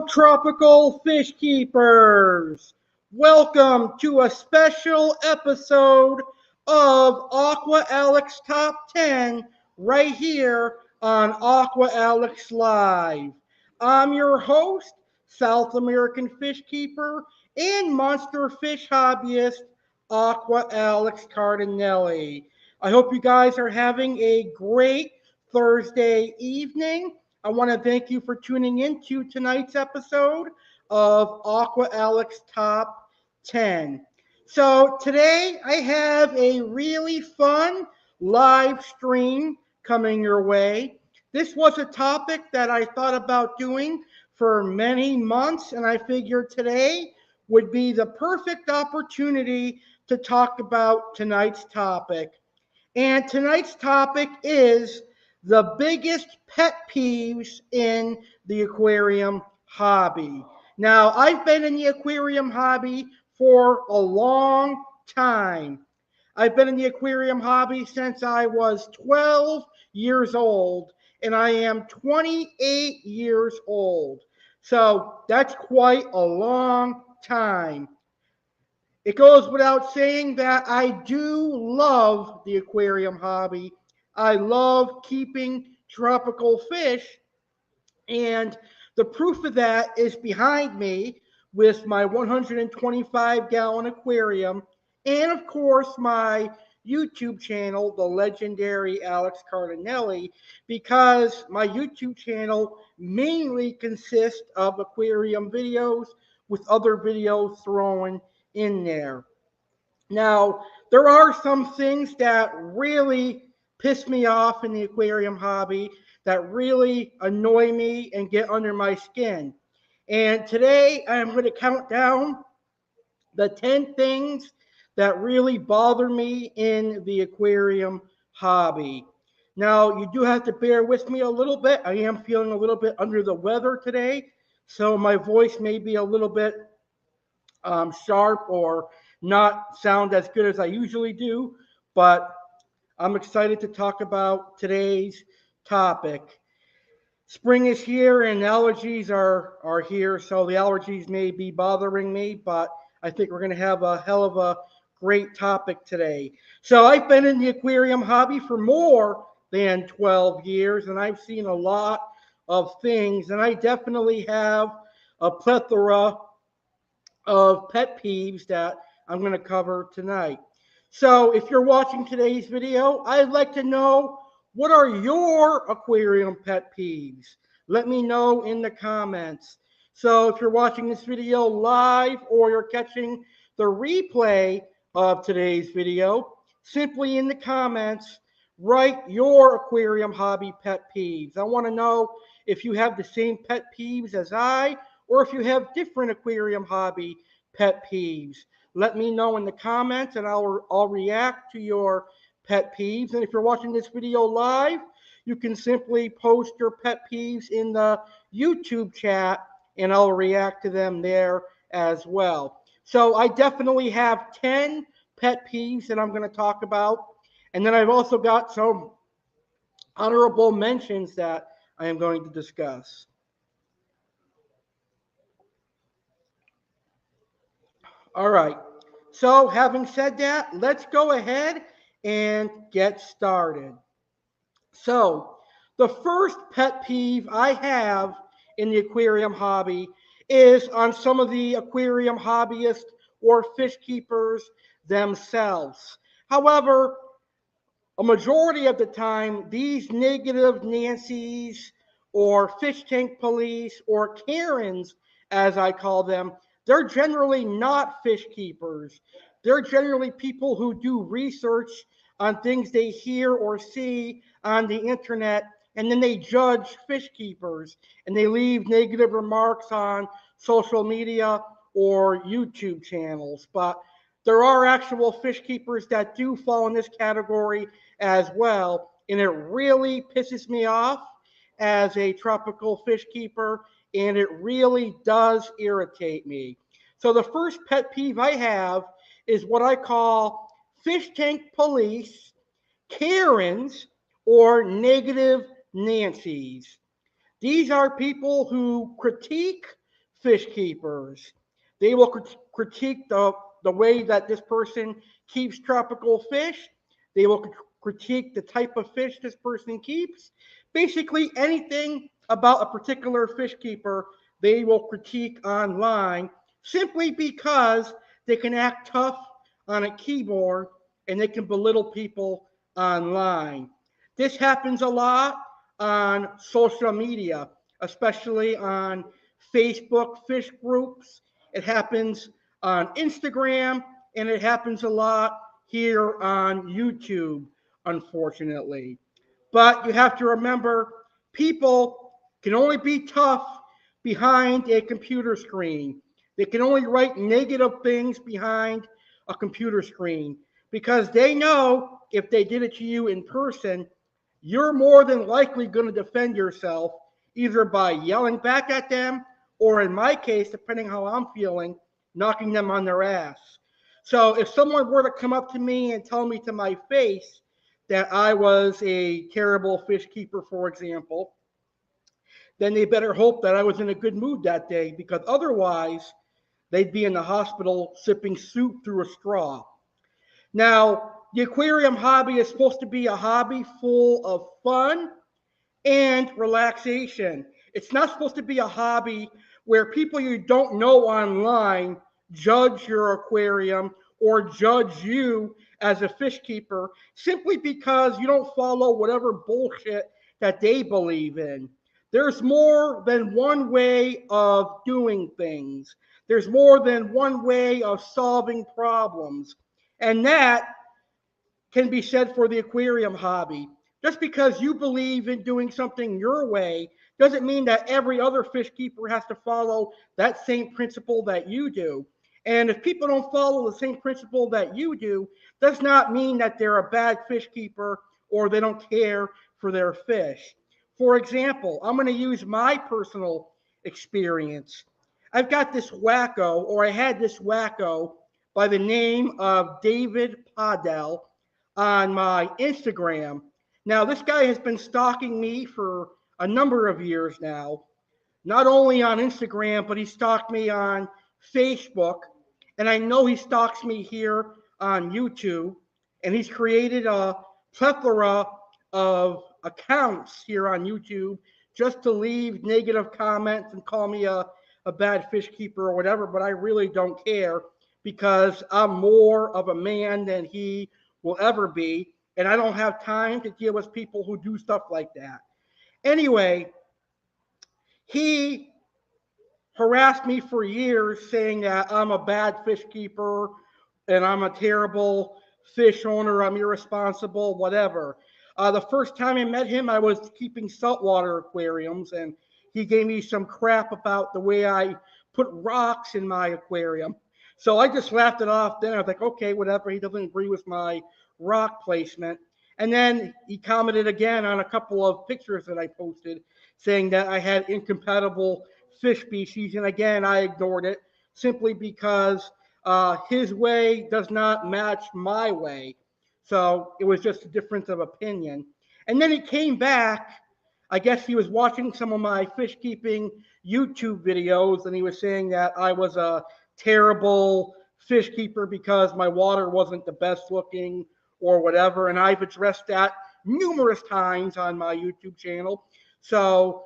tropical fish keepers. Welcome to a special episode of Aqua Alex Top 10 right here on Aqua Alex Live. I'm your host, South American fish keeper and monster fish hobbyist, Aqua Alex Cardinale. I hope you guys are having a great Thursday evening. I want to thank you for tuning in to tonight's episode of Aqua Alex Top 10. So today I have a really fun live stream coming your way. This was a topic that I thought about doing for many months, and I figured today would be the perfect opportunity to talk about tonight's topic. And tonight's topic is the biggest pet peeves in the aquarium hobby. Now, I've been in the aquarium hobby for a long time. I've been in the aquarium hobby since I was 12 years old, and I am 28 years old. So that's quite a long time. It goes without saying that I do love the aquarium hobby. I love keeping tropical fish, and the proof of that is behind me with my 125-gallon aquarium and, of course, my YouTube channel, the legendary Alex Cardinale, because my YouTube channel mainly consists of aquarium videos with other videos thrown in there. Now, there are some things that really piss me off in the aquarium hobby, that really annoy me and get under my skin. And today I'm going to count down the 10 things that really bother me in the aquarium hobby. Now, you do have to bear with me a little bit. I am feeling a little bit under the weather today, so my voice may be a little bit sharp or not sound as good as I usually do, but I'm excited to talk about today's topic. Spring is here and allergies are here, so the allergies may be bothering me, but I think we're going to have a hell of a great topic today. So I've been in the aquarium hobby for more than 12 years, and I've seen a lot of things, and I definitely have a plethora of pet peeves that I'm going to cover tonight. So if you're watching today's video, I'd like to know, what are your aquarium pet peeves? Let me know in the comments. So if you're watching this video live or you're catching the replay of today's video, simply in the comments, write your aquarium hobby pet peeves. I want to know if you have the same pet peeves as I, or if you have different aquarium hobby pet peeves. Let me know in the comments, and I'll react to your pet peeves. And if you're watching this video live, you can simply post your pet peeves in the YouTube chat, and I'll react to them there as well. So I definitely have 10 pet peeves that I'm going to talk about. And then I've also got some honorable mentions that I am going to discuss. All right. So having said that, let's go ahead and get started. So the first pet peeve I have in the aquarium hobby is on some of the aquarium hobbyists or fish keepers themselves. However, a majority of the time, these negative Nancy's or fish tank police or Karens, as I call them, they're generally not fish keepers. They're generally people who do research on things they hear or see on the internet, and then they judge fish keepers, and they leave negative remarks on social media or YouTube channels. But there are actual fish keepers that do fall in this category as well, and it really pisses me off as a tropical fish keeper, and it really does irritate me. So the first pet peeve I have is what I call fish tank police, Karens, or negative Nancy's. These are people who critique fish keepers. They will critique the way that this person keeps tropical fish. They will critique the type of fish this person keeps. Basically, anything about a particular fish keeper, they will critique online simply because they can act tough on a keyboard and they can belittle people online. This happens a lot on social media, especially on Facebook fish groups. It happens on Instagram, and it happens a lot here on YouTube, unfortunately. But you have to remember, people can only be tough behind a computer screen. They can only write negative things behind a computer screen because they know if they did it to you in person, you're more than likely going to defend yourself either by yelling back at them or, in my case, depending how I'm feeling, knocking them on their ass. So if someone were to come up to me and tell me to my face that I was a terrible fish keeper, for example, then they better hope that I was in a good mood that day because otherwise they'd be in the hospital sipping soup through a straw. Now, the aquarium hobby is supposed to be a hobby full of fun and relaxation. It's not supposed to be a hobby where people you don't know online judge your aquarium or judge you as a fish keeper simply because you don't follow whatever bullshit that they believe in. There's more than one way of doing things. There's more than one way of solving problems. And that can be said for the aquarium hobby. Just because you believe in doing something your way doesn't mean that every other fish keeper has to follow that same principle that you do. And if people don't follow the same principle that you do, does not mean that they're a bad fish keeper or they don't care for their fish. For example, I'm going to use my personal experience. I've got this wacko, or I had this wacko by the name of David Podell on my Instagram. Now, this guy has been stalking me for a number of years now, not only on Instagram, but he stalked me on Facebook. And I know he stalks me here on YouTube. And he's created a plethora of accounts here on YouTube just to leave negative comments and call me a bad fish keeper or whatever. But I really don't care because I'm more of a man than he will ever be. And I don't have time to deal with people who do stuff like that. Anyway, he harassed me for years saying that I'm a bad fish keeper and I'm a terrible fish owner, I'm irresponsible, whatever. The first time I met him, I was keeping saltwater aquariums, and he gave me some crap about the way I put rocks in my aquarium. So I just laughed it off then. I was like, okay, whatever. He doesn't agree with my rock placement. And then he commented again on a couple of pictures that I posted saying that I had incompatible fish species. And again, I ignored it simply because his way does not match my way. So it was just a difference of opinion. And then he came back. I guess he was watching some of my fish keeping YouTube videos, and he was saying that I was a terrible fish keeper because my water wasn't the best looking or whatever. And I've addressed that numerous times on my YouTube channel. So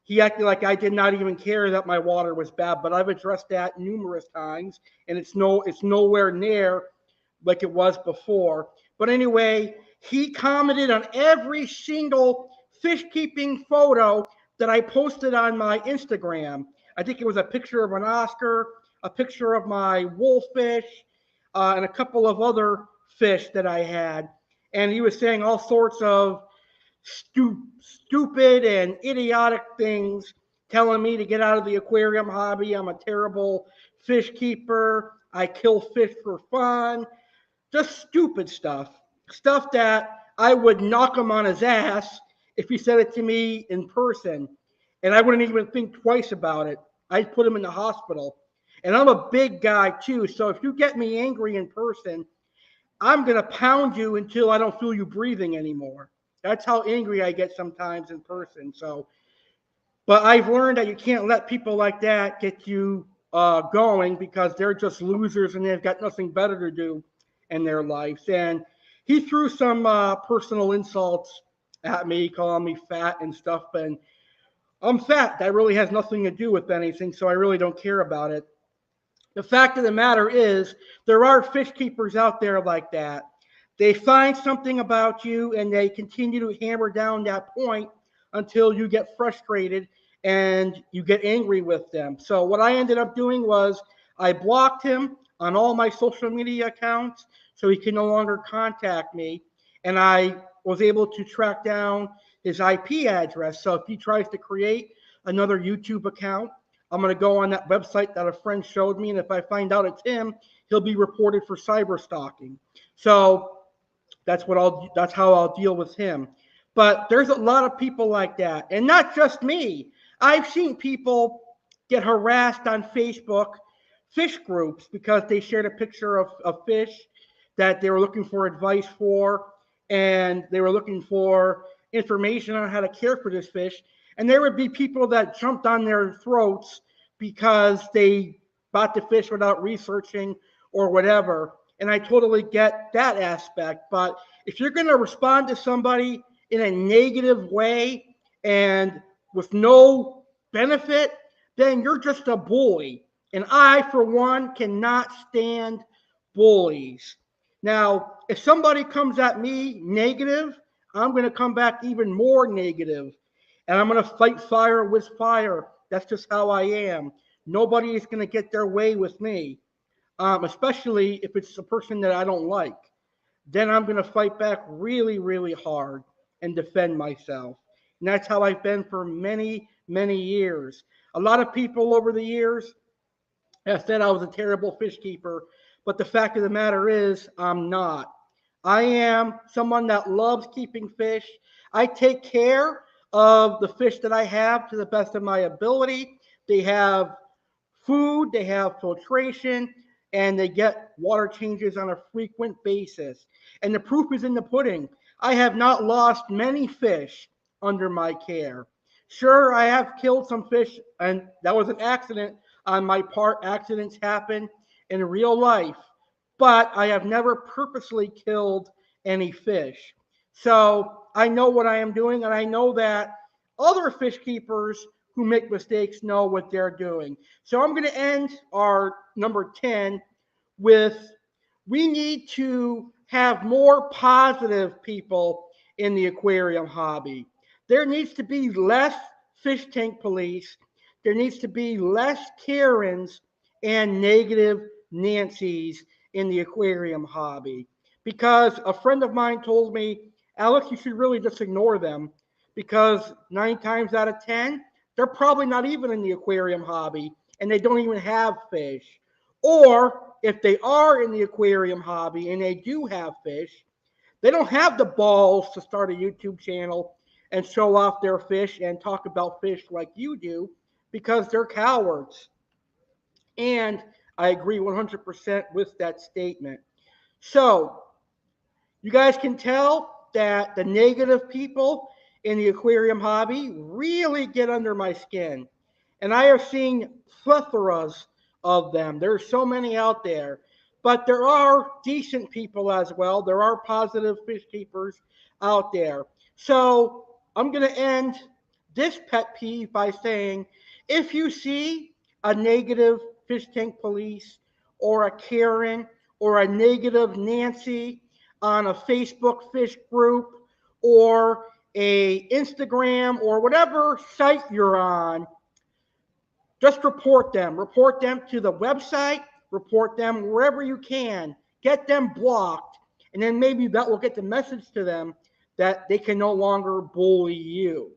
he acted like I did not even care that my water was bad, but I've addressed that numerous times, and it's nowhere near like it was before. But anyway, he commented on every single fish keeping photo that I posted on my Instagram. I think it was a picture of an Oscar, a picture of my wolffish, and a couple of other fish that I had. And he was saying all sorts of stupid and idiotic things, telling me to get out of the aquarium hobby. I'm a terrible fish keeper. I kill fish for fun. Just stupid stuff. Stuff that I would knock him on his ass if he said it to me in person. And I wouldn't even think twice about it. I'd put him in the hospital. And I'm a big guy too. So if you get me angry in person, I'm going to pound you until I don't feel you breathing anymore. That's how angry I get sometimes in person. So, But I've learned that you can't let people like that get you going, because they're just losers and they've got nothing better to do in their lives. And he threw some personal insults at me, calling me fat and stuff. And I'm fat. That really has nothing to do with anything, so I really don't care about it. The fact of the matter is, there are fish keepers out there like that. They find something about you and they continue to hammer down that point until you get frustrated and you get angry with them. So, what I ended up doing was I blocked him on all my social media accounts so he can no longer contact me. And I was able to track down his IP address. So, if he tries to create another YouTube account, I'm going to go on that website that a friend showed me, and if I find out it's him, he'll be reported for cyber stalking. So that's how I'll deal with him. But there's a lot of people like that, and not just me. I've seen people get harassed on Facebook fish groups because they shared a picture of fish that they were looking for advice for, and they were looking for information on how to care for this fish. And there would be people that jumped on their throats because they bought the fish without researching or whatever. And I totally get that aspect. But if you're going to respond to somebody in a negative way and with no benefit, then you're just a bully. And I, for one, cannot stand bullies. Now, if somebody comes at me negative, I'm going to come back even more negative. And I'm going to fight fire with fire. That's just how I am. Nobody is going to get their way with me, especially if it's a person that I don't like. Then I'm going to fight back really, really hard and defend myself. And that's how I've been for many, many years. A lot of people over the years have said I was a terrible fish keeper, but the fact of the matter is, I'm not. I am someone that loves keeping fish. I take care of the fish that I have to the best of my ability. They have food, they have filtration, and they get water changes on a frequent basis. And the proof is in the pudding. I have not lost many fish under my care. Sure, I have killed some fish, and that was an accident on my part. Accidents happen in real life, but I have never purposely killed any fish. So I know what I am doing, and I know that other fish keepers who make mistakes know what they're doing. So I'm going to end our number 10 with, we need to have more positive people in the aquarium hobby. There needs to be less fish tank police. There needs to be less Karens and negative Nancys in the aquarium hobby. Because a friend of mine told me, Alex, you should really just ignore them, because 9 times out of 10, they're probably not even in the aquarium hobby and they don't even have fish. Or if they are in the aquarium hobby and they do have fish, they don't have the balls to start a YouTube channel and show off their fish and talk about fish like you do, because they're cowards. And I agree 100% with that statement. So, you guys can tell that the negative people in the aquarium hobby really get under my skin. And I have seen plethoras of them. There's so many out there. But there are decent people as well. There are positive fish keepers out there. So I'm going to end this pet peeve by saying, if you see a negative fish tank police or a Karen or a negative Nancy on a Facebook fish group or a Instagram or whatever site you're on, just report them. Report them to the website. Report them wherever you can. Get them blocked. And then maybe that will get the message to them that they can no longer bully you.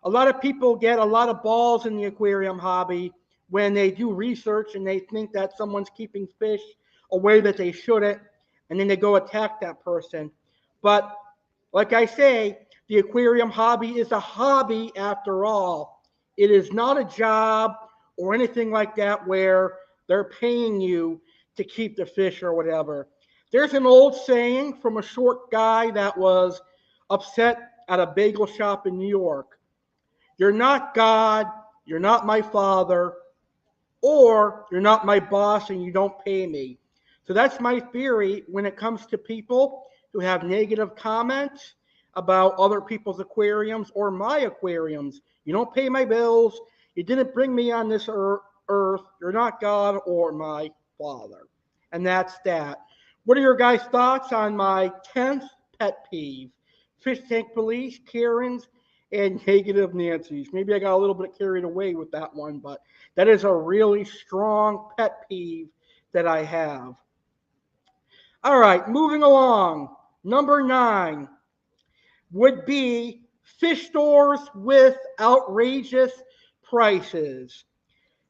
A lot of people get a lot of balls in the aquarium hobby when they do research and they think that someone's keeping fish a way that they shouldn't, and then they go attack that person. But like I say, the aquarium hobby is a hobby after all. It is not a job or anything like that where they're paying you to keep the fish or whatever. There's an old saying from a short guy that was upset at a bagel shop in New York. You're not God, you're not my father, or you're not my boss and you don't pay me. So that's my theory when it comes to people who have negative comments about other people's aquariums or my aquariums. You don't pay my bills. You didn't bring me on this earth. You're not God or my father. And that's that. What are your guys' thoughts on my 10th pet peeve? Fish tank police, Karens, and negative Nancy's. Maybe I got a little bit carried away with that one, but that is a really strong pet peeve that I have. All right, moving along. Number 9 would be fish stores with outrageous prices.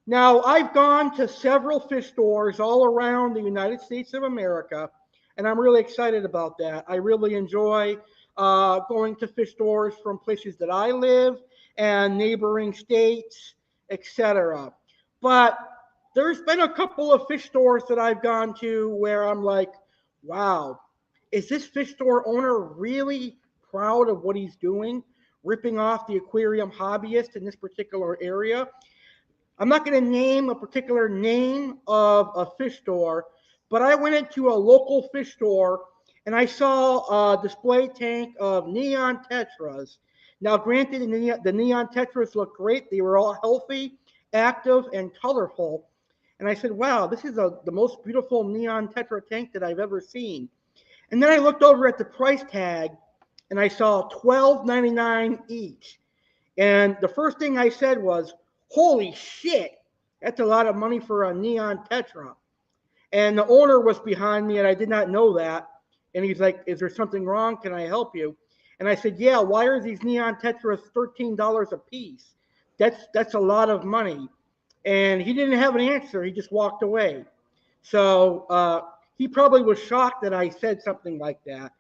Now, I've gone to several fish stores all around the United States of America, and I'm really excited about that. I really enjoy going to fish stores from places that I live and neighboring states, etc. But there's been a couple of fish stores that I've gone to where I'm like, wow, is this fish store owner really proud of what he's doing, ripping off the aquarium hobbyist in this particular area? I'm not going to name a particular name of a fish store, but I went into a local fish store and I saw a display tank of neon tetras. Now, granted, the neon tetras looked great. They were all healthy, active, and colorful. And I said, wow, this is the most beautiful neon tetra tank that I've ever seen. And then I looked over at the price tag and I saw $12.99 each. And the first thing I said was, holy shit, that's a lot of money for a neon tetra. And the owner was behind me and I did not know that. And he's like, is there something wrong? Can I help you? And I said, yeah, why are these neon tetras $13 a piece? That's a lot of money. And he didn't have an answer. He just walked away. So he probably was shocked that I said something like that.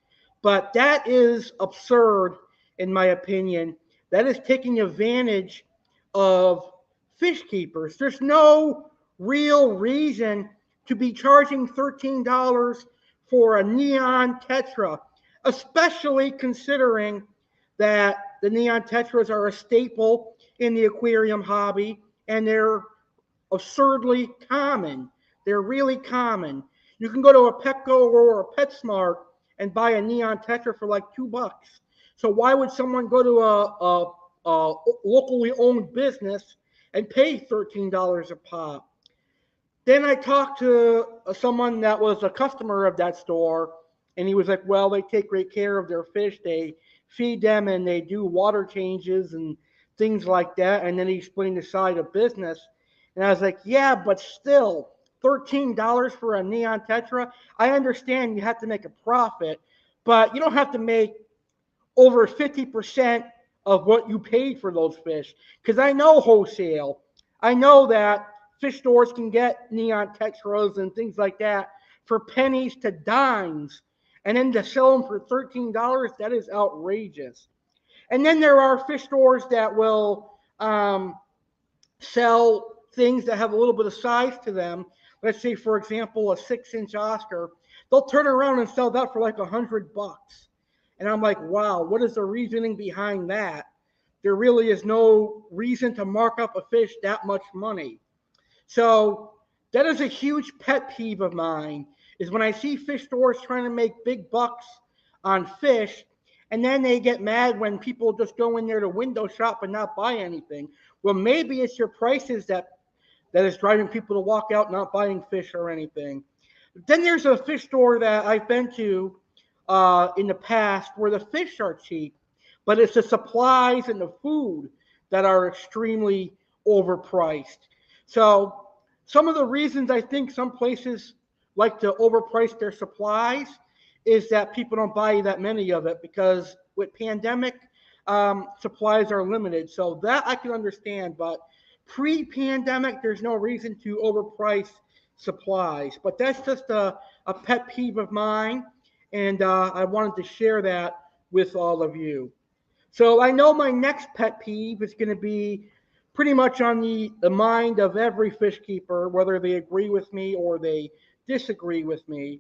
But that is absurd, in my opinion. That is taking advantage of fish keepers. There's no real reason to be charging $13 for a neon tetra, especially considering that the neon tetras are a staple in the aquarium hobby and they're absurdly common. They're really common. You can go to a Petco or a PetSmart and buy a neon tetra for like $2. So why would someone go to a locally owned business and pay $13 a pop? Then I talked to someone that was a customer of that store, and he was like, well, they take great care of their fish. They feed them and they do water changes and things like that. And then he explained the side of business. And I was like, yeah, but still, $13 for a neon tetra. I understand you have to make a profit, but you don't have to make over 50% of what you paid for those fish. Because I know wholesale. I know that fish stores can get neon tetras and things like that for pennies to dimes. And then to sell them for $13, that is outrageous. And then there are fish stores that will sell things that have a little bit of size to them. Let's say, for example, a 6-inch Oscar. They'll turn around and sell that for like $100. And I'm like, wow, what is the reasoning behind that? There really is no reason to mark up a fish that much money. So that is a huge pet peeve of mine, is when I see fish stores trying to make big bucks on fish, and then they get mad when people just go in there to window shop and not buy anything. Well, maybe it's your prices that is driving people to walk out not buying fish or anything. Then there's a fish store that I've been to in the past where the fish are cheap, but it's the supplies and the food that are extremely overpriced. So some of the reasons I think some places like to overprice their supplies is that people don't buy that many of it because with pandemic, supplies are limited. So that I can understand, but pre-pandemic, there's no reason to overprice supplies. But that's just a pet peeve of mine, and I wanted to share that with all of you. So I know my next pet peeve is going to be pretty much on the mind of every fish keeper, whether they agree with me or they disagree with me,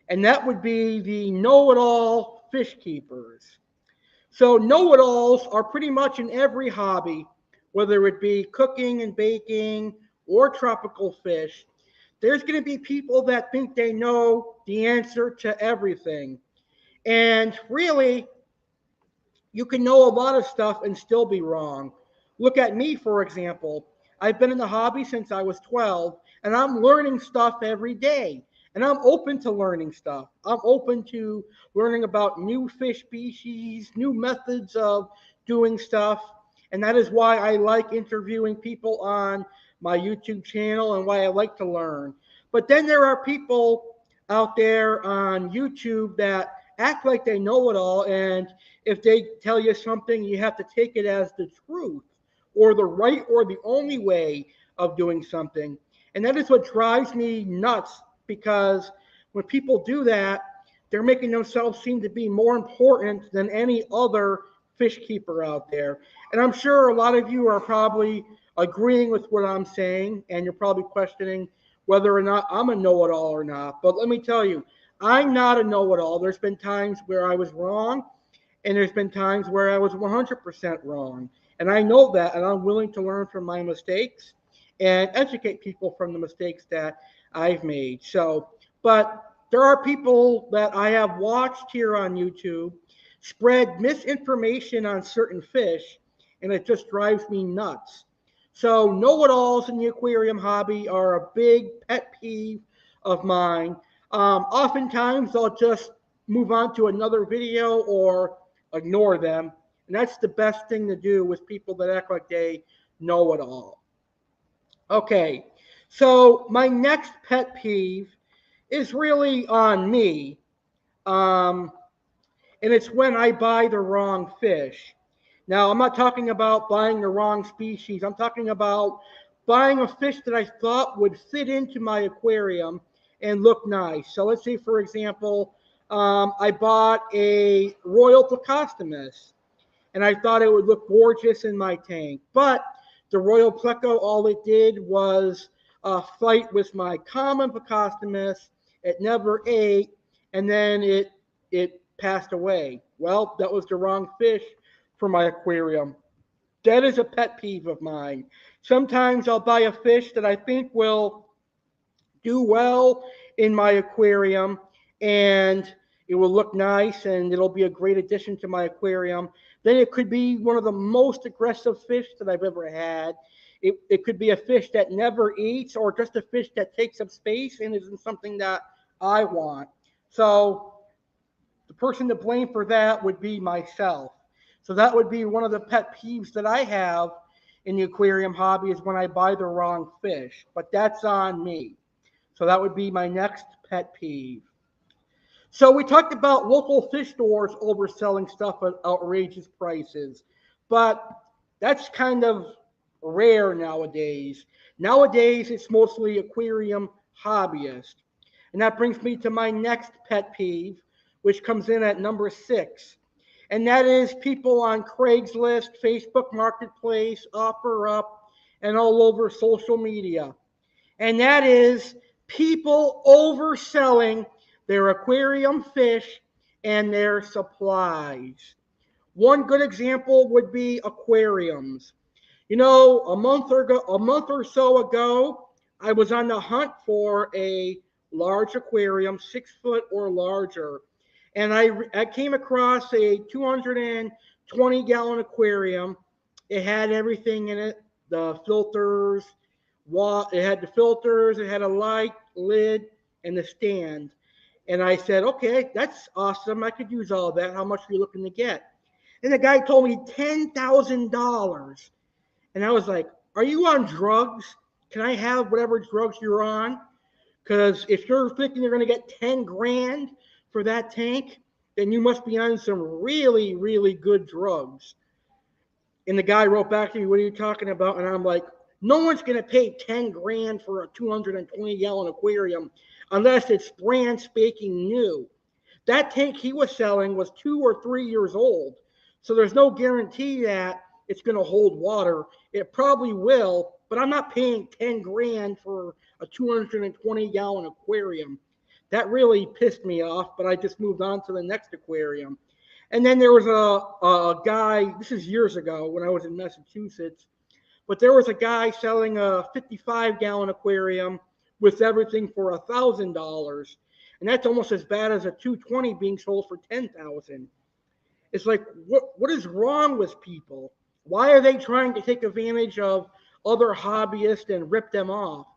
and that would be the know-it-all fish keepers. So know-it-alls are pretty much in every hobby, whether it be cooking and baking or tropical fish. There's going to be people that think they know the answer to everything. And really, you can know a lot of stuff and still be wrong. Look at me, for example. I've been in the hobby since I was 12, and I'm learning stuff every day. And I'm open to learning stuff. I'm open to learning about new fish species, new methods of doing stuff. And that is why I like interviewing people on my YouTube channel and why I like to learn. But then there are people out there on YouTube that act like they know it all, and if they tell you something, you have to take it as the truth or the right or the only way of doing something. And that is what drives me nuts, because when people do that, they're making themselves seem to be more important than any other fish keeper out there. And I'm sure a lot of you are probably agreeing with what I'm saying, and you're probably questioning whether or not I'm a know-it-all or not. But let me tell you, I'm not a know-it-all. There's been times where I was wrong, and there's been times where I was 100% wrong. And I know that, and I'm willing to learn from my mistakes and educate people from the mistakes that I've made. So, but there are people that I have watched here on YouTube spread misinformation on certain fish, and it just drives me nuts. So, know-it-alls in the aquarium hobby are a big pet peeve of mine. Oftentimes, I'll just move on to another video or ignore them. And that's the best thing to do with people that act like they know it all. Okay, so my next pet peeve is really on me. Um, and it's when I buy the wrong fish. Now, I'm not talking about buying the wrong species. I'm talking about buying a fish that I thought would fit into my aquarium and look nice. So let's say, for example, I bought a Royal Plecostomus, and I thought it would look gorgeous in my tank. But the Royal Pleco, all it did was fight with my common Plecostomus. It never ate, and then it passed away. Well, that was the wrong fish for my aquarium. That is a pet peeve of mine. Sometimes I'll buy a fish that I think will do well in my aquarium, and it will look nice and it'll be a great addition to my aquarium. Then it could be one of the most aggressive fish that I've ever had. It could be a fish that never eats, or just a fish that takes up space and isn't something that I want. So the person to blame for that would be myself. So that would be one of the pet peeves that I have in the aquarium hobby, is when I buy the wrong fish. But that's on me. So that would be my next pet peeve. So we talked about local fish stores overselling stuff at outrageous prices, but that's kind of rare nowadays. Nowadays, it's mostly aquarium hobbyists. And that brings me to my next pet peeve, which comes in at number 6. And that is people on Craigslist, Facebook Marketplace, OfferUp, and all over social media. And that is people overselling their aquarium fish and their supplies. One good example would be aquariums. You know, a month or so ago, I was on the hunt for a large aquarium, 6 foot or larger, and I came across a 220-gallon aquarium. It had everything in it: the filters, it had the filters, it had a light, lid, and the stand. And I said, okay, that's awesome. I could use all that. How much are you looking to get? And the guy told me $10,000. And I was like, are you on drugs? Can I have whatever drugs you're on? Because if you're thinking you're going to get 10 grand for that tank, then you must be on some really, really good drugs. And the guy wrote back to me, what are you talking about? And I'm like, no one's going to pay 10 grand for a 220-gallon aquarium unless it's brand spanking new. That tank he was selling was 2 or 3 years old. So there's no guarantee that it's going to hold water. It probably will, but I'm not paying 10 grand for a 220-gallon aquarium. That really pissed me off, but I just moved on to the next aquarium. And then there was a guy, this is years ago when I was in Massachusetts, but there was a guy selling a 55-gallon aquarium with everything for $1,000. And that's almost as bad as a 220 being sold for $10,000. It's like, what is wrong with people? Why are they trying to take advantage of other hobbyists and rip them off?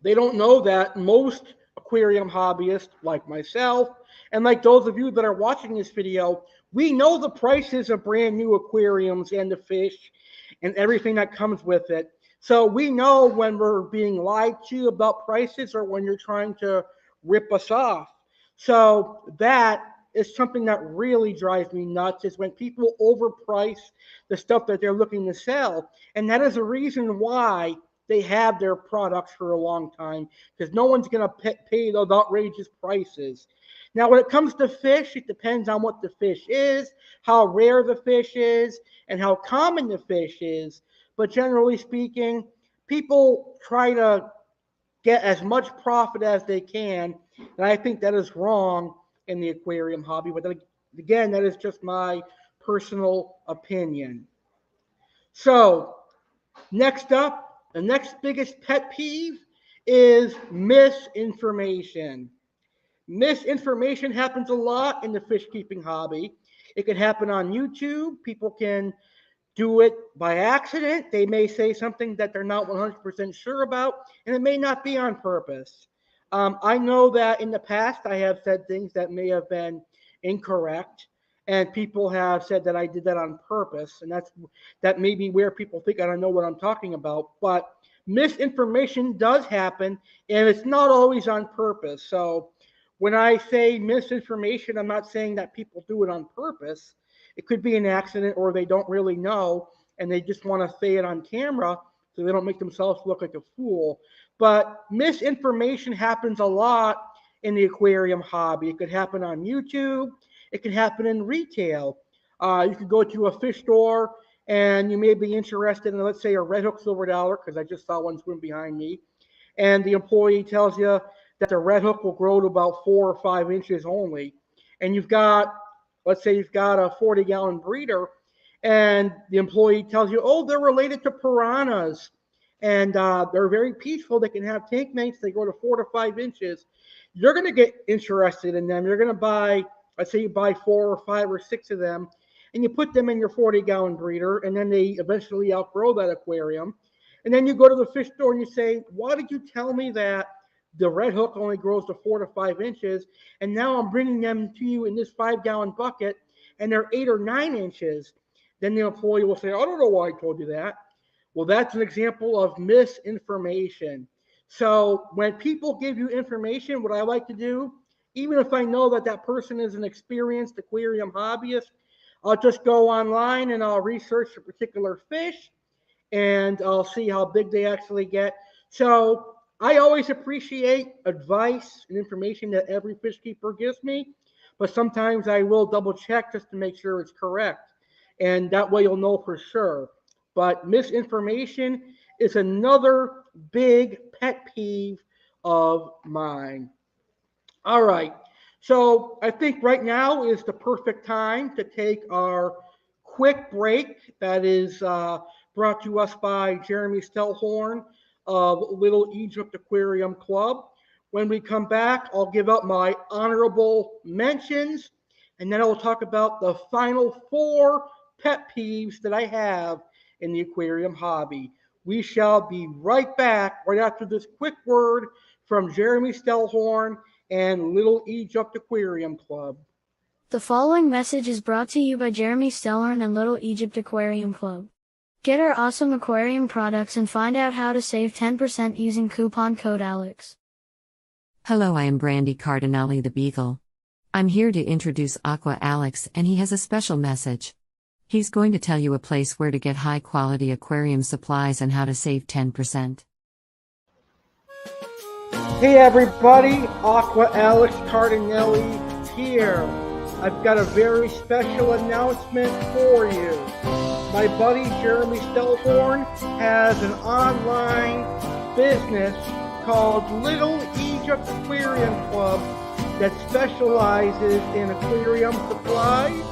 They don't know that most aquarium hobbyists, like myself, and like those of you that are watching this video, we know the prices of brand new aquariums and the fish and everything that comes with it. So we know when we're being lied to about prices or when you're trying to rip us off. So that is something that really drives me nuts, is when people overprice the stuff that they're looking to sell. And that is a reason why they have their products for a long time, because no one's going to pay those outrageous prices. Now, when it comes to fish, it depends on what the fish is, how rare the fish is, and how common the fish is. But generally speaking, people try to get as much profit as they can, and I think that is wrong in the aquarium hobby. But again, that is just my personal opinion. So, next up, the next biggest pet peeve is misinformation. Misinformation happens a lot in the fish keeping hobby. It can happen on YouTube. People can do it by accident. They may say something that they're not 100% sure about, and it may not be on purpose. I know that in the past I have said things that may have been incorrect, and people have said that I did that on purpose, and that may be where people think I don't know what I'm talking about. But misinformation does happen, and it's not always on purpose. So when I say misinformation, I'm not saying that people do it on purpose. It could be an accident, or they don't really know, and they just want to say it on camera so they don't make themselves look like a fool. But misinformation happens a lot in the aquarium hobby. It could happen on YouTube. It can happen in retail. You could go to a fish store and you may be interested in, let's say, a red hook silver dollar, because I just saw one swim behind me. And the employee tells you that the red hook will grow to about 4 or 5 inches only. And let's say you've got a 40-gallon breeder, and the employee tells you, oh, they're related to piranhas, and they're very peaceful. They can have tank mates. They go to 4 to 5 inches. You're going to get interested in them. You're going to buy, let's say you buy 4 or 5 or 6 of them, and you put them in your 40-gallon breeder, and then they eventually outgrow that aquarium. And then you go to the fish store and you say, why did you tell me that the red hook only grows to 4 to 5 inches, and now I'm bringing them to you in this 5-gallon bucket, and they're 8 or 9 inches? Then the employee will say, I don't know why I told you that. Well, that's an example of misinformation. So when people give you information, what I like to do, even if I know that that person is an experienced aquarium hobbyist, I'll just go online and I'll research a particular fish, and I'll see how big they actually get. So I always appreciate advice and information that every fish keeper gives me, but sometimes I will double check just to make sure it's correct. And that way you'll know for sure. But misinformation is another big pet peeve of mine. All right. So I think right now is the perfect time to take our quick break that is brought to us by Jeremy Stellhorn of Little Egypt Aquarium Club. When we come back, I'll give out my honorable mentions, and then I will talk about the final 4 pet peeves that I have in the aquarium hobby. We shall be right back right after this quick word from Jeremy Stellhorn and Little Egypt Aquarium Club. The following message is brought to you by Jeremy Stellhorn and Little Egypt Aquarium Club. Get our awesome aquarium products and find out how to save 10% using coupon code ALEX. Hello, I am Brandy Cardinale the Beagle. I'm here to introduce Aqua Alex, and he has a special message. He's going to tell you a place where to get high-quality aquarium supplies and how to save 10%. Hey everybody, Aqua Alex Cardinale here. I've got a very special announcement for you. My buddy Jeremy Stellhorn has an online business called Little Egypt Aquarium Club, that specializes in aquarium supplies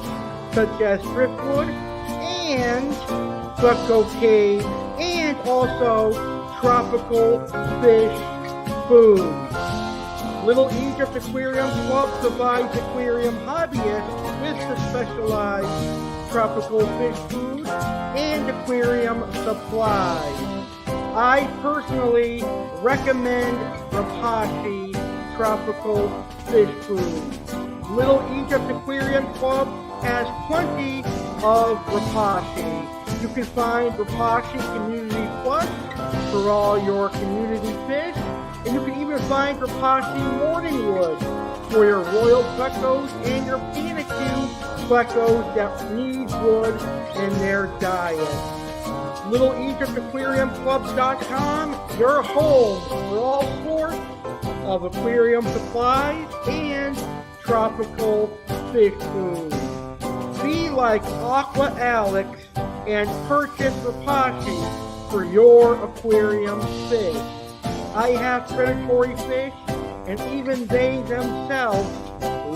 such as driftwood and Bucko Caves and also tropical fish food. Little Egypt Aquarium Club provides aquarium hobbyists with the specialized tropical fish food and aquarium supplies. I personally recommend Rapashi tropical fish food. Little Egypt Aquarium Club has plenty of Rapashi. You can find Rapashi Community Plus for all your community fish, and you can even find Rapashi Morningwood for your royal geckos and your Panacu geckos that need wood in their diet. LittleEgyptAquariumClub.com, your home for all sorts of aquarium supplies and tropical fish food. Be like Aqua Alex and purchase Rapashi for your aquarium fish. I have predatory fish, and even they themselves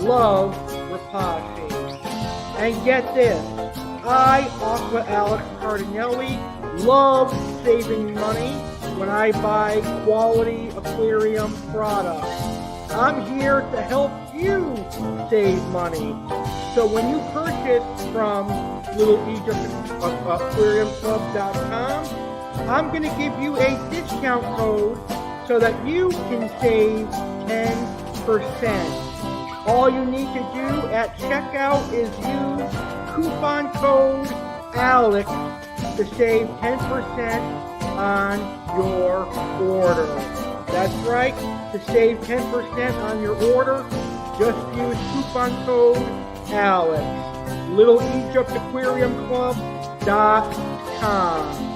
love Rapashi. And get this, I, Aqua Alex Cardinale, love saving money when I buy quality aquarium products. I'm here to help you save money. So when you purchase from LittleEgyptAquariumClub.com, I'm going to give you a discount code so that you can save 10%. All you need to do at checkout is use coupon code ALEX to save 10% on your order. That's right, to save 10% on your order, just use coupon code ALEX. LittleEgyptAquariumClub.com.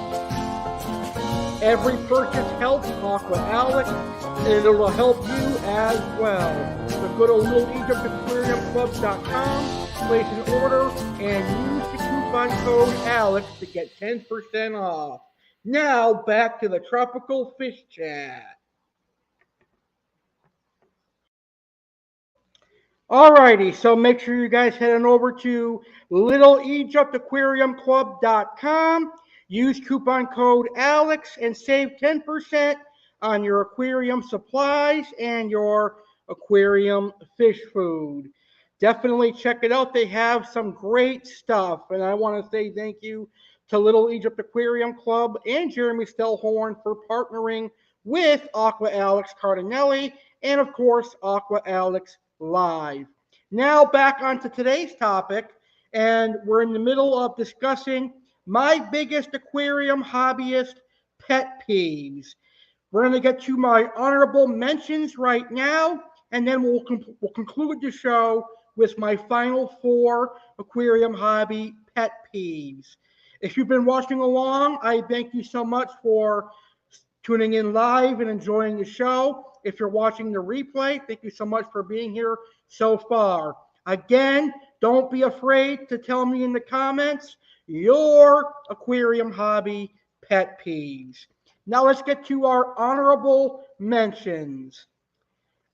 Every purchase helps Aqua Alex, and it will help you as well. So go to LittleEgyptAquariumClub.com, place an order, and use the coupon code ALEX to get 10% off. Now, back to the tropical fish chat. Alrighty, so make sure you guys head on over to LittleEgyptAquariumClub.com. Use coupon code ALEX and save 10% on your aquarium supplies and your aquarium fish food. Definitely check it out. They have some great stuff. And I want to say thank you to Little Egypt Aquarium Club and Jeremy Stellhorn for partnering with Aqua Alex Cardinale and, of course, Aqua Alex Live. Now back onto today's topic, and we're in the middle of discussing my biggest aquarium hobbyist pet peeves. We're going to get to my honorable mentions right now, and then we'll conclude the show with my final 4 aquarium hobby pet peeves. If you've been watching along, I thank you so much for tuning in live and enjoying the show. If you're watching the replay, thank you so much for being here so far. Again, don't be afraid to tell me in the comments your aquarium hobby pet peeves. Now let's get to our honorable mentions.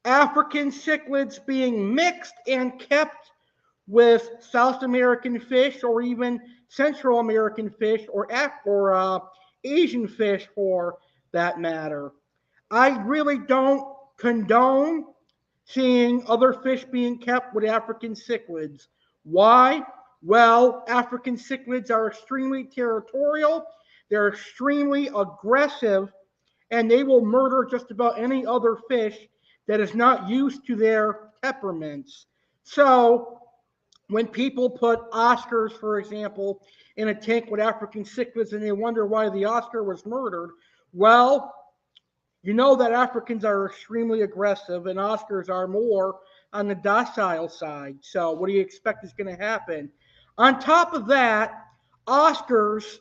African cichlids being mixed and kept with South American fish or even Central American fish or Asian fish for that matter. I really don't condone seeing other fish being kept with African cichlids. Why? Well, African cichlids are extremely territorial, they're extremely aggressive, and they will murder just about any other fish that is not used to their temperaments. So, when people put Oscars, for example, in a tank with African cichlids and they wonder why the Oscar was murdered, well, you know that Africans are extremely aggressive and Oscars are more on the docile side. So what do you expect is going to happen? On top of that, Oscars,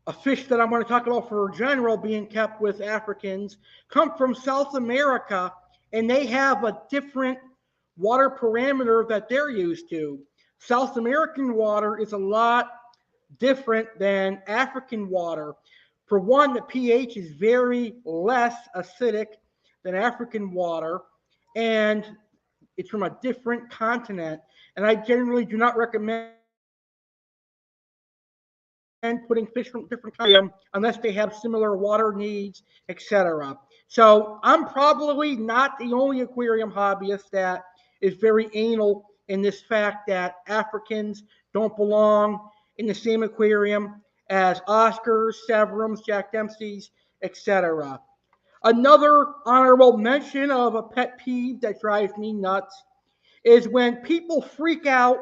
a fish that I'm going to talk about for general being kept with Africans, come from South America, and they have a different water parameter that they're used to. South American water is a lot different than African water. For one, the pH is very less acidic than African water, and it's from a different continent, and I generally do not recommend putting fish from different countries unless they have similar water needs, etc. So I'm probably not the only aquarium hobbyist that is very anal in this fact that Africans don't belong in the same aquarium as Oscars, Severums, Jack Dempsey's, etc. Another honorable mention of a pet peeve that drives me nuts is when people freak out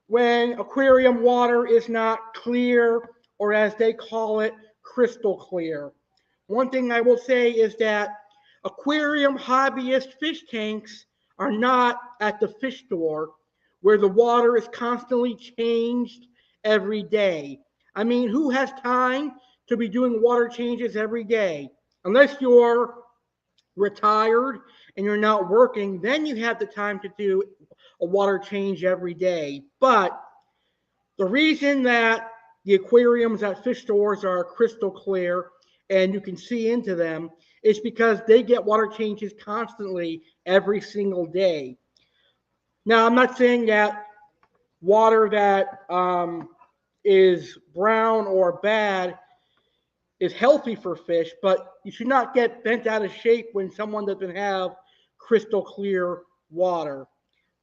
when aquarium water is not clear, or as they call it, crystal clear. One thing I will say is that aquarium hobbyist fish tanks are not at the fish store where the water is constantly changed every day. I mean, who has time to be doing water changes every day? Unless you're retired and you're not working, then you have the time to do a water change every day. But the reason that the aquariums at fish stores are crystal clear and you can see into them is because they get water changes constantly every single day. Now, I'm not saying that water that is brown or bad is healthy for fish, but you should not get bent out of shape when someone doesn't have crystal clear water.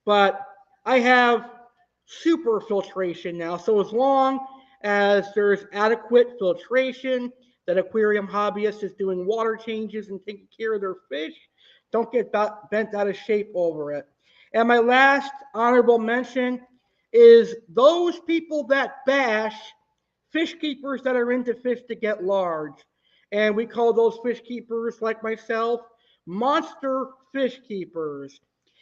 But I have super filtration now, so as long as there's adequate filtration, that aquarium hobbyist is doing water changes and taking care of their fish, don't get bent out of shape over it. And my last honorable mention is those people that bash fish keepers that are into fish to get large. And we call those fish keepers, like myself, monster fish keepers.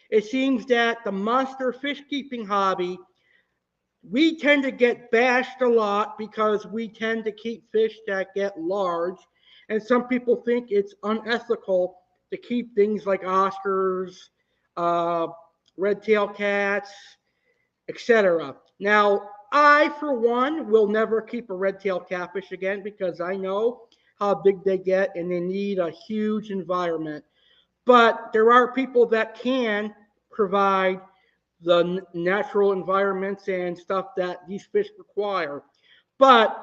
It seems that the monster fish keeping hobby, we tend to get bashed a lot because we tend to keep fish that get large. And some people think it's unethical to keep things like Oscars, uh, red tail cats, etc. Now, I, for one, will never keep a red-tailed catfish again because I know how big they get and they need a huge environment. But there are people that can provide the natural environments and stuff that these fish require. But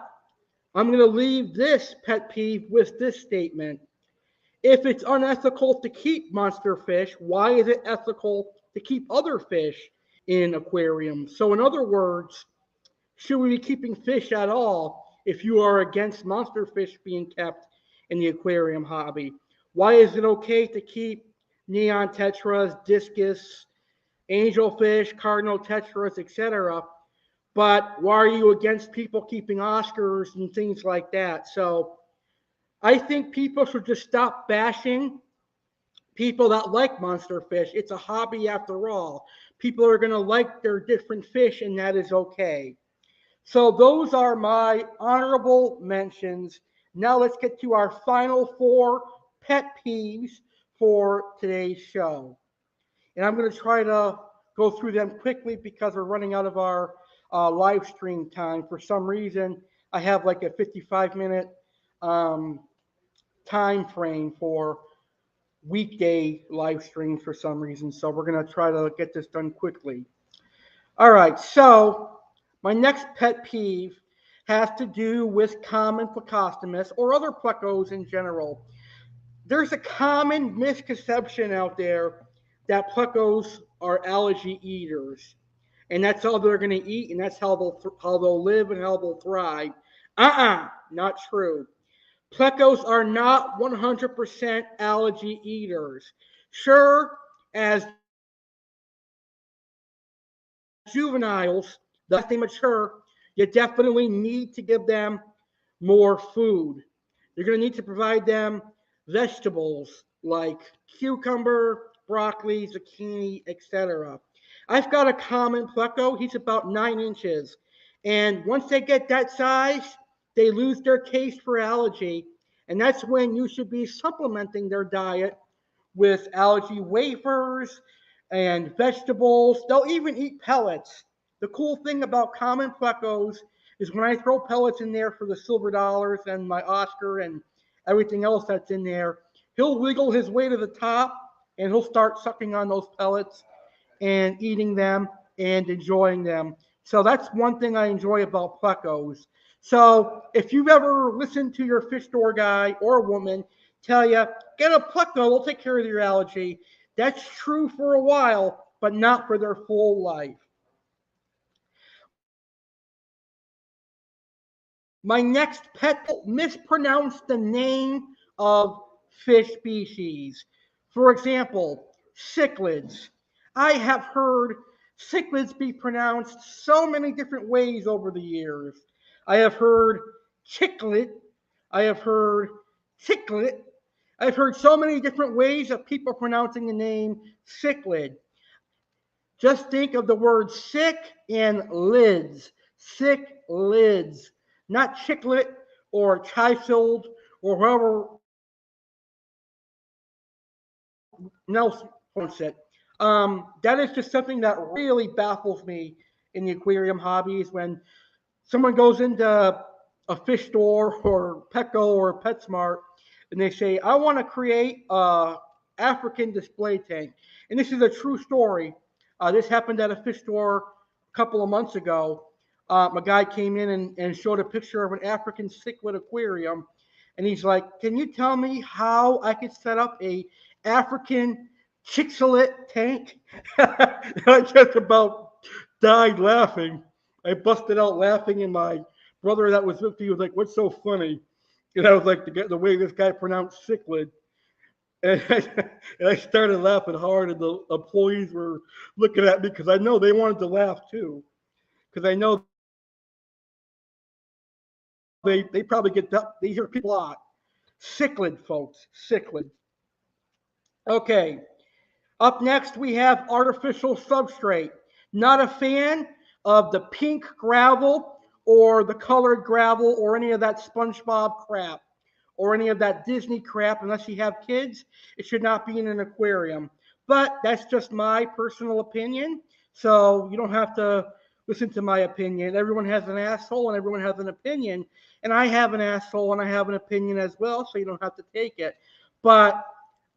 I'm going to leave this pet peeve with this statement. If it's unethical to keep monster fish, why is it ethical to keep other fish in aquariums? So, in other words, should we be keeping fish at all if you are against monster fish being kept in the aquarium hobby? Why is it okay to keep neon tetras, discus, angelfish, cardinal tetras, etc.? But why are you against people keeping Oscars and things like that? So I think people should just stop bashing people that like monster fish. It's a hobby after all. People are going to like their different fish, and that is okay. So those are my honorable mentions. Now let's get to our final four pet peeves for today's show. And I'm going to try to go through them quickly because we're running out of our live stream time. For some reason, I have like a 55-minute time frame for weekday live streams for some reason. So we're going to try to get this done quickly. All right, so my next pet peeve has to do with common plecostomus or other plecos in general. There's a common misconception out there that plecos are algae eaters, and that's all they're going to eat, and that's how they'll live and how they'll thrive. Not true. Plecos are not 100% algae eaters. Sure, as juveniles, as they mature, you definitely need to give them more food. You're going to need to provide them vegetables like cucumber, broccoli, zucchini, etc. I've got a common pleco. He's about 9 inches. And once they get that size, they lose their taste for algae. And that's when you should be supplementing their diet with algae wafers and vegetables. They'll even eat pellets. The cool thing about common plecos is when I throw pellets in there for the silver dollars and my Oscar and everything else that's in there, he'll wiggle his way to the top and he'll start sucking on those pellets. and eating them and enjoying them. So that's one thing I enjoy about plecos. So if you've ever listened to your fish store guy or woman tell you, get a pleco, they'll take care of your allergy. That's true for a while, but not for their full life. My next pet mispronounce the name of fish species. For example, cichlids. I have heard cichlids be pronounced so many different ways over the years. I have heard chiclet. I have heard ciclet. I've heard so many different ways of people pronouncing the name cichlid. Just think of the word sick and lids. Sick lids. Not chiclet or chiseled or whoever else wants it. That is just something that really baffles me in the aquarium hobbies when someone goes into a fish store or Petco or PetSmart and they say, I want to create a African display tank. And this is a true story. This happened at a fish store a couple of months ago. A guy came in and showed a picture of an African cichlid aquarium. And he's like, can you tell me how I could set up a African chiclet tank? I just about died laughing. I busted out laughing, and my brother that was with me was like, "What's so funny?" And I was like, "The way this guy pronounced cichlid." And I started laughing hard, and the employees were looking at me because I know they wanted to laugh too, because I know they probably get that. They hear people a lot. Cichlid, folks, cichlid. Okay, up next, we have artificial substrate. Not a fan of the pink gravel or the colored gravel or any of that SpongeBob crap or any of that Disney crap. Unless you have kids, it should not be in an aquarium. But that's just my personal opinion. So you don't have to listen to my opinion. Everyone has an asshole and everyone has an opinion. And I have an asshole and I have an opinion as well. So you don't have to take it. But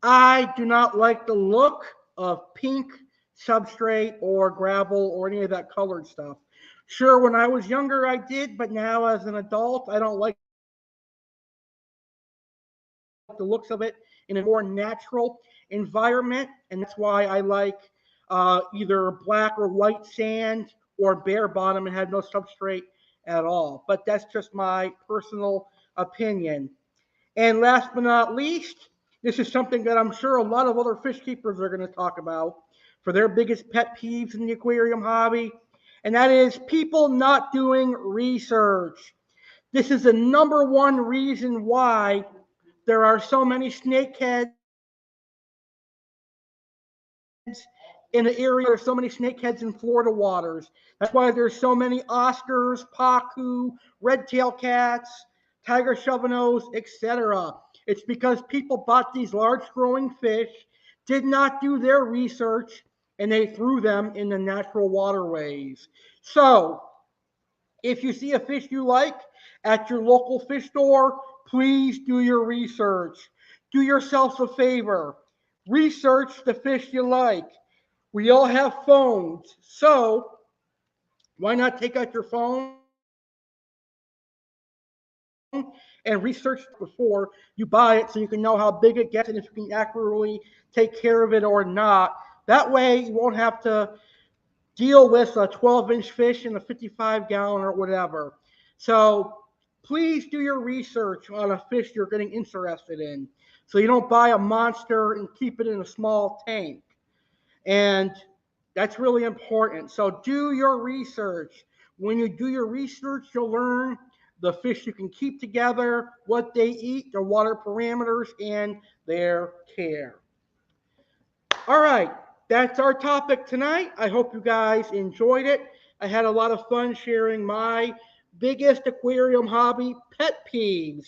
I do not like the look of pink substrate or gravel or any of that colored stuff. Sure, when I was younger, I did, but now as an adult, I don't like the looks of it in a more natural environment. And that's why I like either black or white sand or bare bottom and have no substrate at all. But that's just my personal opinion. And last but not least, this is something that I'm sure a lot of other fish keepers are going to talk about for their biggest pet peeves in the aquarium hobby, and that is people not doing research. This is the number one reason why there are so many snakeheads in the area. There's so many snakeheads in Florida waters. That's why there's so many Oscars, Pacu, red-tailed cats, tiger shovelnose, etc. It's because people bought these large growing fish, did not do their research, and they threw them in the natural waterways. So, if you see a fish you like at your local fish store, please do your research. Do yourself a favor. Research the fish you like. We all have phones, so why not take out your phone and research before you buy it so you can know how big it gets and if you can accurately take care of it or not. That way you won't have to deal with a 12-inch fish in a 55-gallon or whatever. So please do your research on a fish you're getting interested in so you don't buy a monster and keep it in a small tank. And that's really important. So do your research. When you do your research, you'll learn the fish you can keep together, what they eat, their water parameters, and their care. All right, that's our topic tonight. I hope you guys enjoyed it. I had a lot of fun sharing my biggest aquarium hobby, pet peeves.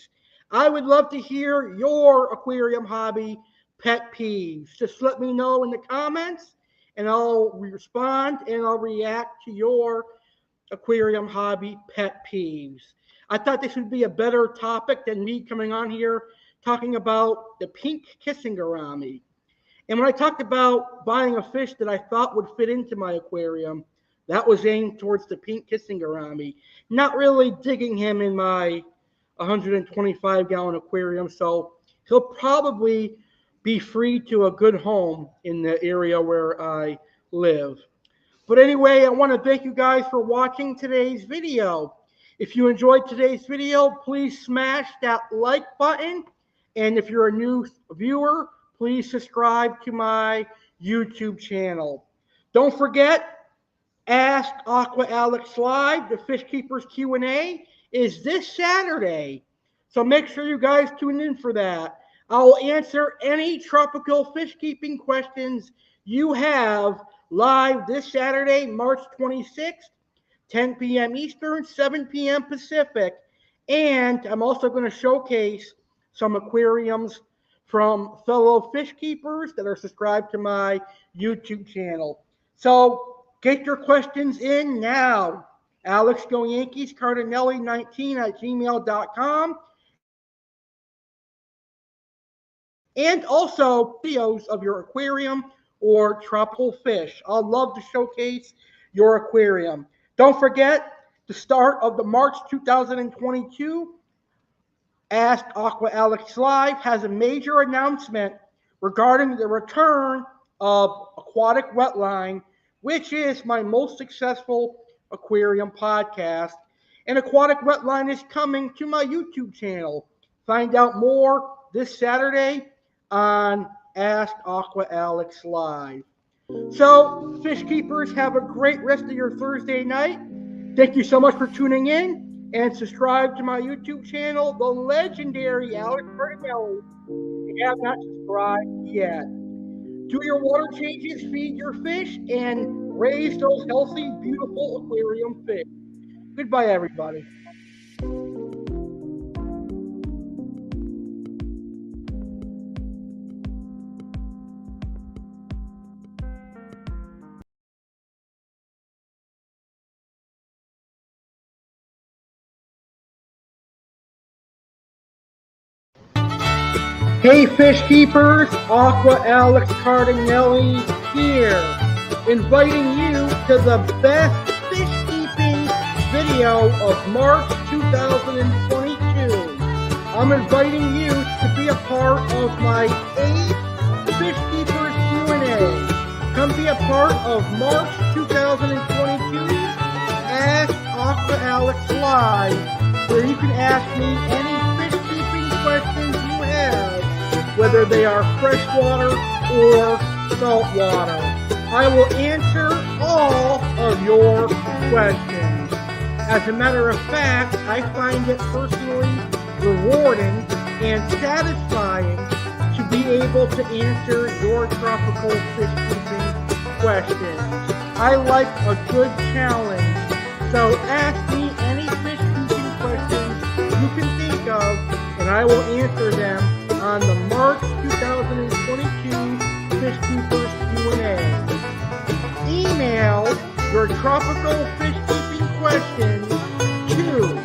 I would love to hear your aquarium hobby pet peeves. Just let me know in the comments and I'll respond and I'll react to your aquarium hobby pet peeves. I thought this would be a better topic than me coming on here talking about the pink kissing gourami. And when I talked about buying a fish that I thought would fit into my aquarium, that was aimed towards the pink kissing gourami, not really digging him in my 125-gallon aquarium. So he'll probably be free to a good home in the area where I live. But anyway, I want to thank you guys for watching today's video. If you enjoyed today's video, please smash that like button. And if you're a new viewer, please subscribe to my YouTube channel. Don't forget, Ask Aqua Alex Live, the Fish Keepers Q&A, is this Saturday. So make sure you guys tune in for that. I will answer any tropical fish keeping questions you have live this Saturday, March 26th, 10 p.m. Eastern, 7 p.m. Pacific. And I'm also going to showcase some aquariums from fellow fish keepers that are subscribed to my YouTube channel. So get your questions in now. Alex Go Yankees, Cardinale 19 at gmail.com. And also videos of your aquarium or tropical fish. I'd love to showcase your aquarium. Don't forget, the start of the March 2022 Ask Aqua Alex Live has a major announcement regarding the return of Aquatic Wetline, which is my most successful aquarium podcast. And Aquatic Wetline is coming to my YouTube channel. Find out more this Saturday on Ask Aqua Alex Live. So, fish keepers, have a great rest of your Thursday night. Thank you so much for tuning in, and subscribe to my YouTube channel, the legendary Alex Cardinale, if you have not subscribed yet. Do your water changes, feed your fish, and raise those healthy, beautiful aquarium fish. Goodbye, everybody. Hey fish keepers, Aqua Alex Cardinale here, inviting you to the best fish keeping video of March 2022. I'm inviting you to be a part of my 8th Fish Keepers Q&A. Come be a part of March 2022 Ask Aqua Alex Live, where you can ask me any fish keeping questions you have, whether they are freshwater or saltwater. I will answer all of your questions. As a matter of fact, I find it personally rewarding and satisfying to be able to answer your tropical fish keeping questions. I like a good challenge, so ask me any fish keeping questions you can think of, and I will answer them on the March 2022 Fish Keepers Q&A. Email your tropical fish keeping questions to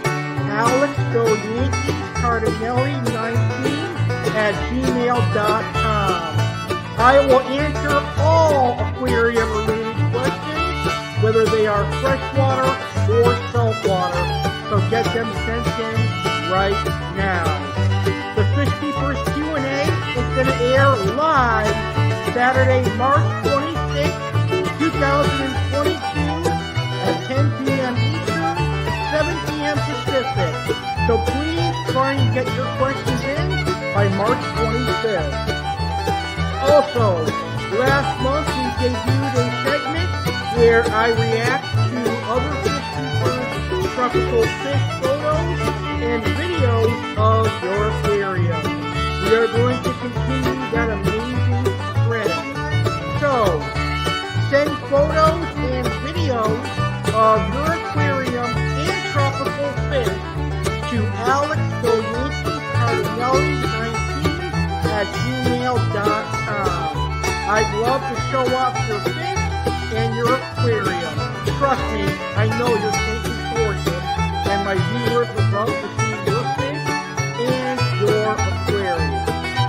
alexgoyankeescardinale19@gmail.com. I will answer all aquarium related questions, whether they are freshwater or saltwater, so get them sent in right now. The Fish Keepers Q&A is going to air live Saturday, March 26th, 2022 at 10 p.m. Eastern, 7 p.m. Pacific. So please try and get your questions in by March 25th. Also, last month we debuted a segment where I react to other fish keepers' tropical fish photos and videos of your aquarium. We are going to continue that amazing trend. So, send photos and videos of your aquarium and tropical fish to alexgoyankeescardinale19@gmail.com. I'd love to show off your fish and your aquarium. Trust me, I know you're taking towards it, and my viewers would love to see your fish and your aquarium.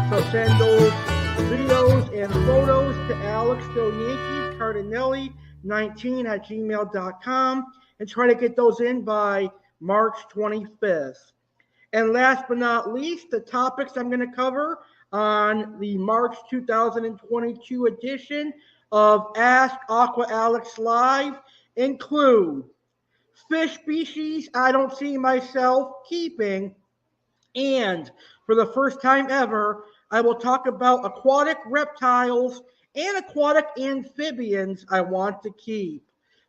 So send those videos and photos to Alex Yankees Cardinale 19 at gmail.com and try to get those in by March 25th. And last but not least, the topics I'm going to cover on the March 2022 edition of Ask Aqua Alex Live include fish species I don't see myself keeping, and for the first time ever, I will talk about aquatic reptiles and aquatic amphibians I want to keep.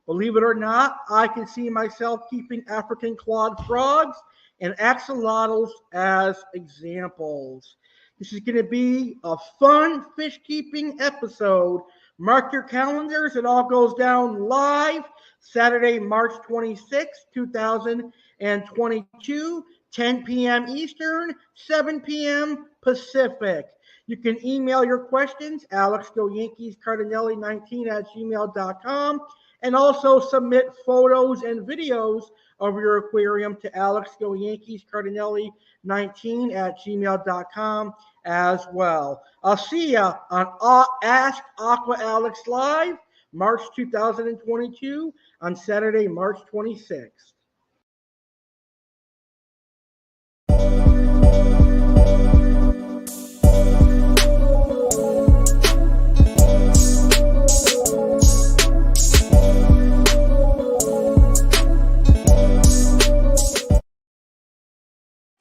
Believe it or not, I can see myself keeping African clawed frogs and axolotls as examples. This is going to be a fun fish keeping episode. Mark your calendars. It all goes down live Saturday, March 26, 2022, 10 p.m. Eastern, 7 p.m. Pacific. You can email your questions, alexgoyankeescardinale19 at gmail.com, and also submit photos and videos of your aquarium to alexgoyankeescardinale19 at gmail.com as well. I'll see you on Ask Aqua Alex Live, March 2022, on Saturday, March 26th.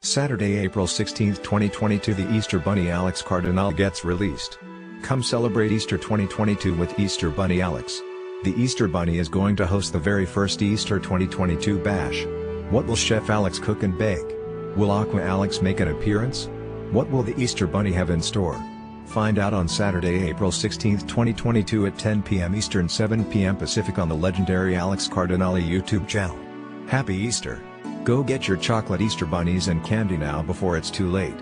Saturday, April 16, 2022, the Easter Bunny Alex Cardinale gets released. Come celebrate Easter 2022 with Easter Bunny Alex. The Easter Bunny is going to host the very first Easter 2022 bash. What will Chef Alex cook and bake? Will Aqua Alex make an appearance? What will the Easter Bunny have in store? Find out on Saturday, April 16, 2022 at 10 p.m. Eastern, 7 p.m. Pacific on the legendary Alex Cardinale YouTube channel. Happy Easter! Go get your chocolate Easter bunnies and candy now before it's too late.